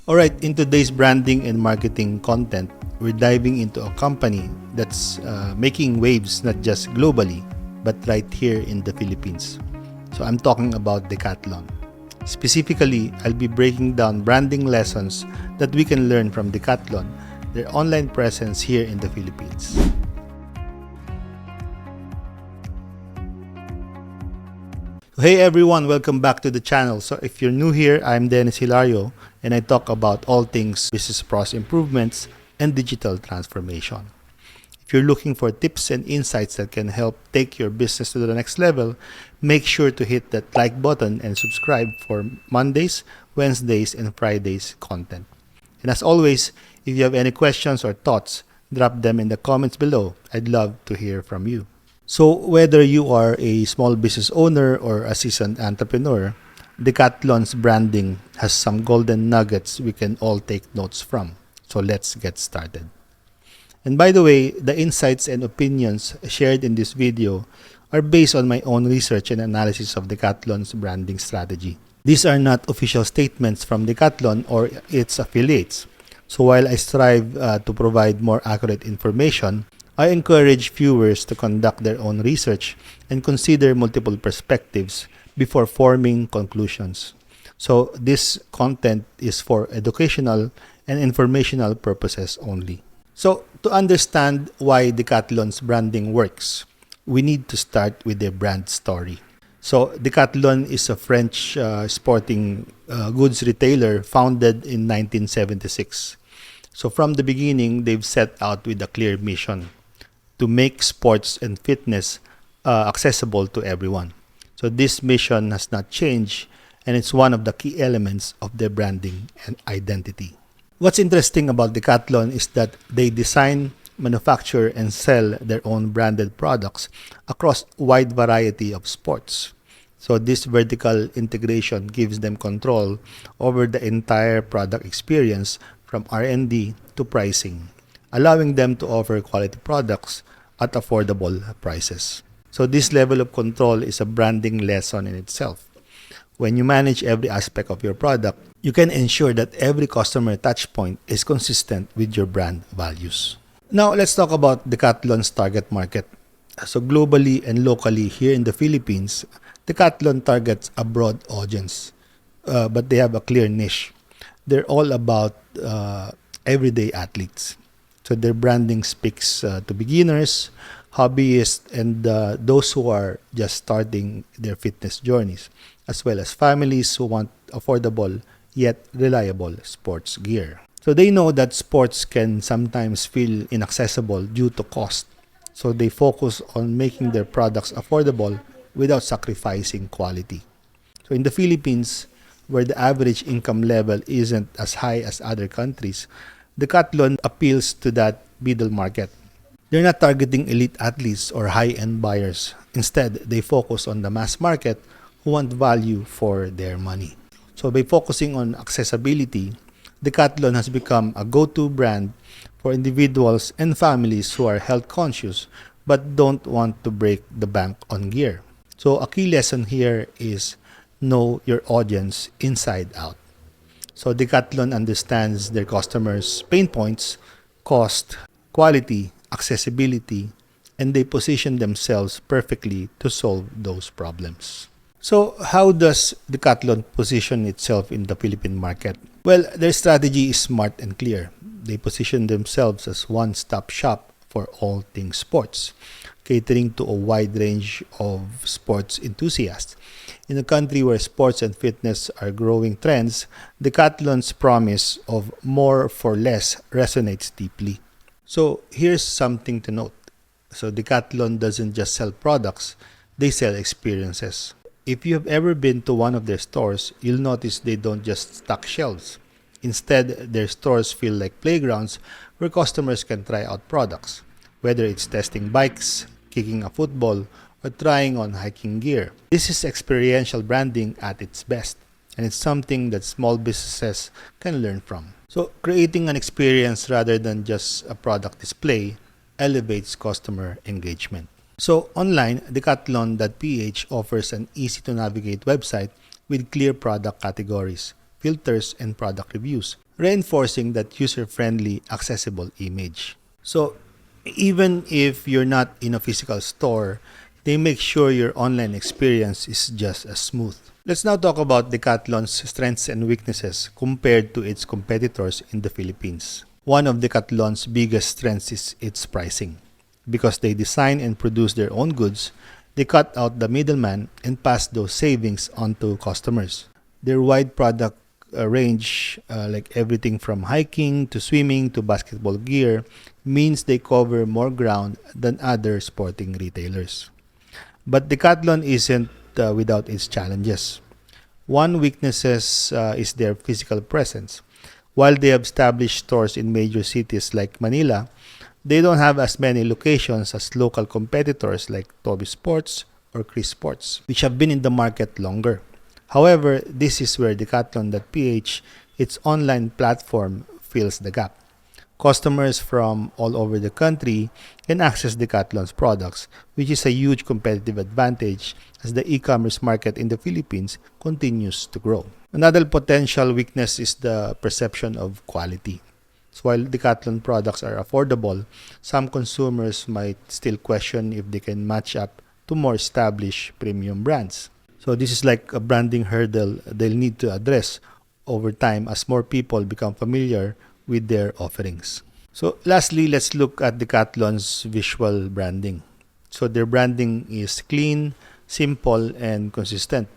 Alright, in today's branding and marketing content, we're diving into a company that's making waves not just globally, but right here in the Philippines. So I'm talking about Decathlon. Specifically, I'll be breaking down branding lessons that we can learn from Decathlon, their online presence here in the Philippines. Hey everyone, welcome back to the channel. So if you're new here, I'm Dennis Hilario and I talk about all things business process improvements and digital transformation. If you're looking for tips and insights that can help take your business to the next level, make sure to hit that like button and subscribe for Mondays, Wednesdays, and Fridays content. And as always, if you have any questions or thoughts, drop them in the comments below. I'd love to hear from you. So whether you are a small business owner or a seasoned entrepreneur, Decathlon's branding has some golden nuggets we can all take notes from. So let's get started. And by the way, the insights and opinions shared in this video are based on my own research and analysis of Decathlon's branding strategy. These are not official statements from Decathlon or its affiliates. So while I strive to provide more accurate information, I encourage viewers to conduct their own research and consider multiple perspectives before forming conclusions. So this content is for educational and informational purposes only. So to understand why Decathlon's branding works, we need to start with their brand story. So Decathlon is a French sporting goods retailer founded in 1976. So from the beginning, they've set out with a clear mission: to make sports and fitness accessible to everyone. So this mission has not changed, and it's one of the key elements of their branding and identity. What's interesting about Decathlon is that they design, manufacture, and sell their own branded products across a wide variety of sports. So this vertical integration gives them control over the entire product experience from R&D to pricing, allowing them to offer quality products at affordable prices. So this level of control is a branding lesson in itself. When you manage every aspect of your product, you can ensure that every customer touchpoint is consistent with your brand values. Now let's talk about Decathlon's target market. So globally and locally here in the Philippines, Decathlon targets a broad audience, but they have a clear niche. They're all about everyday athletes. So their branding speaks to beginners, hobbyists, and those who are just starting their fitness journeys, as well as families who want affordable yet reliable sports gear. So they know that sports can sometimes feel inaccessible due to cost. So they focus on making their products affordable without sacrificing quality. So in the Philippines, where the average income level isn't as high as other countries, Decathlon appeals to that middle market. They're not targeting elite athletes or high-end buyers. Instead, they focus on the mass market who want value for their money. So by focusing on accessibility, Decathlon has become a go-to brand for individuals and families who are health conscious but don't want to break the bank on gear. So a key lesson here is know your audience inside out. So Decathlon understands their customers' pain points, cost, quality, accessibility, and they position themselves perfectly to solve those problems. So how does Decathlon position itself in the Philippine market? Well, their strategy is smart and clear. They position themselves as one-stop shop for all things sports, catering to a wide range of sports enthusiasts. In a country where sports and fitness are growing trends, Decathlon's promise of more for less resonates deeply. So here's something to note. So Decathlon doesn't just sell products, they sell experiences. If you have ever been to one of their stores, you'll notice they don't just stock shelves. Instead, their stores feel like playgrounds where customers can try out products, whether it's testing bikes, kicking a football, or trying on hiking gear. This is experiential branding at its best, and it's something that small businesses can learn from. So creating an experience rather than just a product display elevates customer engagement. So online, Decathlon.ph offers an easy-to-navigate website with clear product categories, filters and product reviews, reinforcing that user-friendly, accessible image. So, even if you're not in a physical store, they make sure your online experience is just as smooth. Let's now talk about Decathlon's strengths and weaknesses compared to its competitors in the Philippines. One of Decathlon's biggest strengths is its pricing. Because they design and produce their own goods, they cut out the middleman and pass those savings on to customers. Their wide product range, like everything from hiking to swimming to basketball gear, means they cover more ground than other sporting retailers. But Decathlon isn't without its challenges. One weakness is their physical presence. While they have established stores in major cities like Manila, they don't have as many locations as local competitors like Toby Sports or Chris Sports, which have been in the market longer. However, this is where Decathlon.ph, its online platform, fills the gap. Customers from all over the country can access Decathlon's products, which is a huge competitive advantage as the e-commerce market in the Philippines continues to grow. Another potential weakness is the perception of quality. So while Decathlon products are affordable, some consumers might still question if they can match up to more established premium brands. So this is like a branding hurdle they'll need to address over time as more people become familiar with their offerings. So lastly, let's look at Decathlon's visual branding. So their branding is clean, simple, and consistent.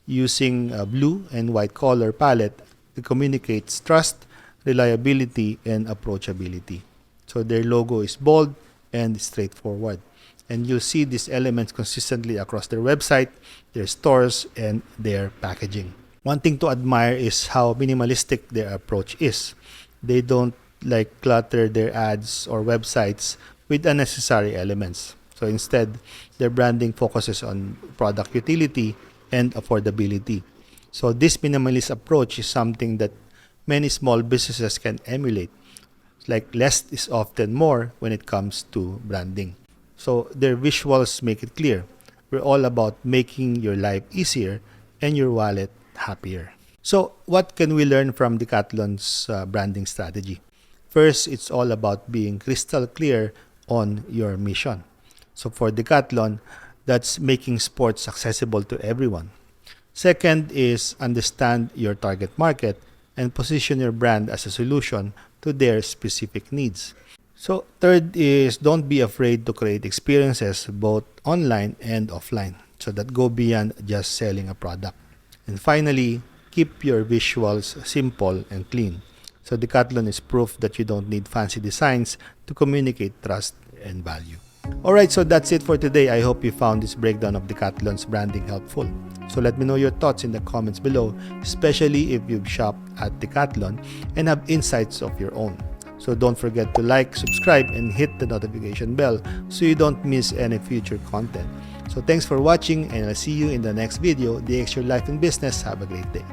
Using a blue and white color palette, it communicates trust, reliability, and approachability. So their logo is bold and straightforward. And you'll see these elements consistently across their website, their stores, and their packaging. One thing to admire is how minimalistic their approach is. They don't clutter their ads or websites with unnecessary elements. So instead, their branding focuses on product utility and affordability. So this minimalist approach is something that many small businesses can emulate. Like less is often more when it comes to branding. So their visuals make it clear. We're all about making your life easier and your wallet happier. So what can we learn from Decathlon's branding strategy? First, it's all about being crystal clear on your mission. So for Decathlon, that's making sports accessible to everyone. Second is understand your target market and position your brand as a solution to their specific needs. So third is don't be afraid to create experiences both online and offline so that go beyond just selling a product. And finally, keep your visuals simple and clean. So Decathlon is proof that you don't need fancy designs to communicate trust and value. Alright, so that's it for today. I hope you found this breakdown of Decathlon's branding helpful. So let me know your thoughts in the comments below, especially if you've shopped at Decathlon and have insights of your own. So don't forget to like, subscribe, and hit the notification bell so you don't miss any future content. So thanks for watching, and I'll see you in the next video. DX Your Life in Business. Have a great day.